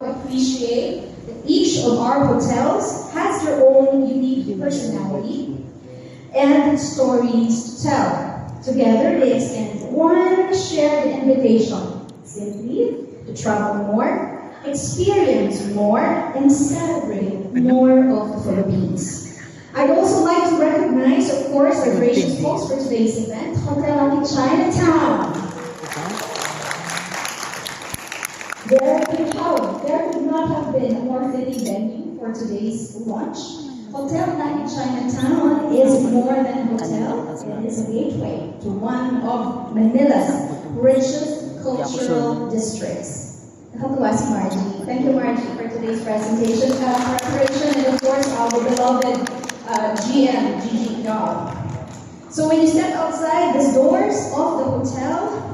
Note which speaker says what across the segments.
Speaker 1: appreciate that each of our hotels has their own unique personality and stories to tell. Together, they extend one shared invitation, simply to travel more, experience more, and celebrate more of the Philippines. I'd also like to recognize, of course, our gracious host for today's event, Hotel Lucky Chinatown. There could not have been a more fitting venue for today's launch. Hotel Lucky Chinatown is more than a hotel. It is a gateway to one of Manila's richest cultural districts. Hello, Margie. Thank you, Margie, for today's presentation, preparation, and of course, our beloved GM, Gigi Yao. So when you step outside the doors of the hotel,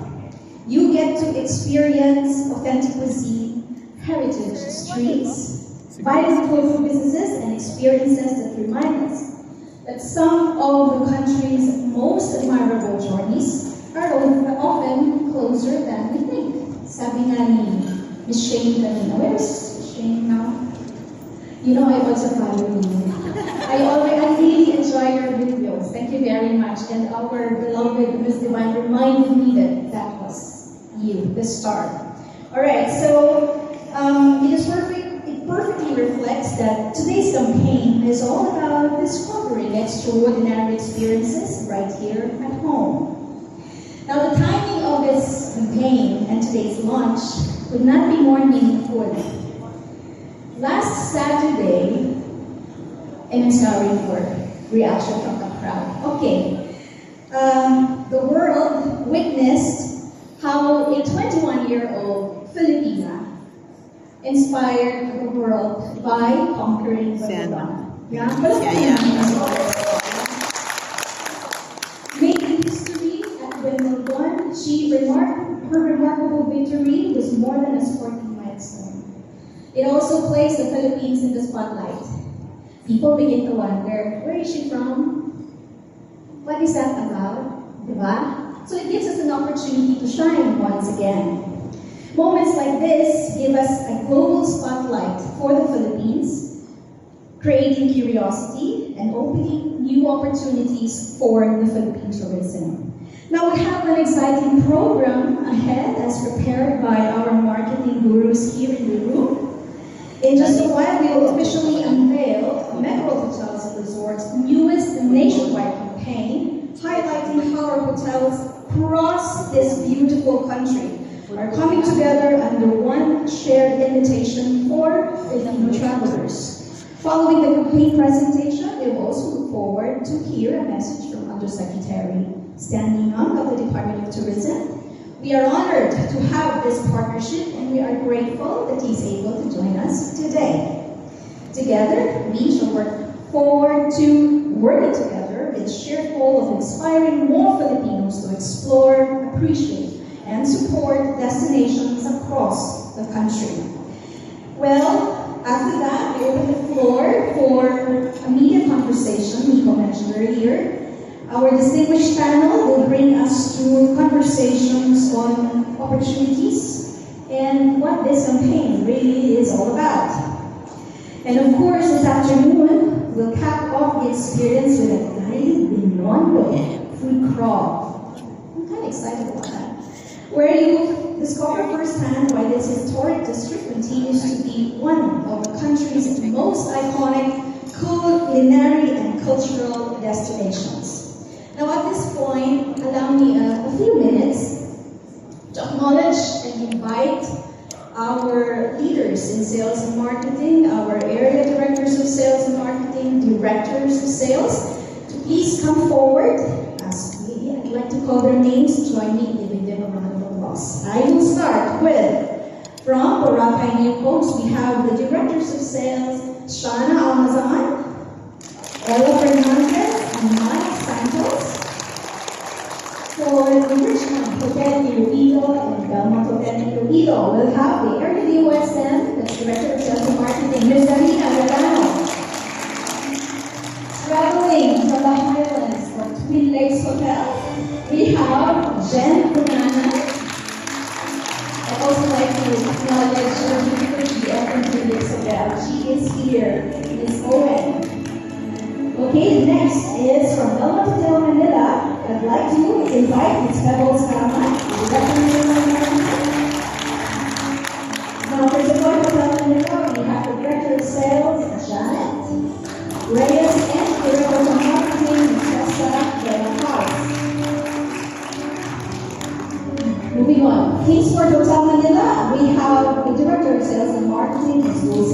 Speaker 1: you get to experience authentic cuisine, heritage streets, vibrant local businesses, and experiences that remind us that some of the country's most admirable journeys are often closer than we think. Sabi nga ni Miss Shane kanina. Where's Shane now? You know I also follow you. I really enjoy your videos. Thank you very much. And our beloved Miss Divine reminded me that that was you, the star. Alright, so it perfectly reflects that today's campaign is all about discovering extraordinary experiences right here at home. Now, the timing of this campaign and today's launch could not be more meaningful. Last Saturday, and I'm sorry for reaction from the crowd. Okay, the world witnessed how a 21-year-old Filipina inspired the world by conquering Babylon. Yeah. Making history at Wimbledon, her remarkable victory was more than a sporting milestone. It also placed the Philippines in the spotlight. People begin to wonder, where is she from? What is that about? Diba? So it gives us an opportunity to shine once again. Moments like this give us a global spotlight for the Philippines, creating curiosity and opening new opportunities for the Philippine tourism. Now we have an exciting program ahead as prepared by our marketing gurus here in the room. In just a while, we will officially unveil Metro Hotels and Resorts' newest nationwide campaign, highlighting how our hotels across this beautiful country are coming together under one shared invitation for Filipino travelers. Following the complete presentation, we will also look forward to hear a message from Undersecretary Stanley Ng of the Department of Tourism. We are honored to have this partnership, and we are grateful that he's able to join us today. Together, we shall work forward to working together with a shared goal of inspiring more Filipinos to explore, appreciate, and support destinations across the country. Well, after that, we open the floor for a media conversation Nico mentioned earlier. Our distinguished panel will bring us through conversations on opportunities and what this campaign really is all about. And of course, this afternoon, we'll cap off the experience with a guided Binondo food crawl. I'm kind of excited about that. Where you discover firsthand why this historic district continues to be one of the country's most iconic culinary and cultural destinations. Now at this point, allow me a few minutes to acknowledge and invite our leaders in sales and marketing, our area directors of sales and marketing, directors of sales, to please come forward. I'd like to call their names. Join me in giving them a round of applause. I will start with, from Boracay Newcoats, we have the directors of sales, Shana Almazan, Ella Fernandez, and Mike Santos. For the Richmond Hotel Iloilo and Belmont Hotel Iloilo, we'll have the Area DOSM, that's Director of Sales and Marketing, Ms. Darina Galano. Traveling from the Highlands for Twin Lakes Hotel, we have Jen Punana. I'd also like to acknowledge our beautiful GM, Next is from Belmont Hotel Manila. I'd like to invite Ms. Pebbles Kama. Now, for support Hotel Manila, we have the Director of Sales, Janet Reyes, and Director of Marketing, Ms. Tessa Bella House. Moving on, Kingsport Hotel Manila, we have the Director of Sales and Marketing, Ms. Lucy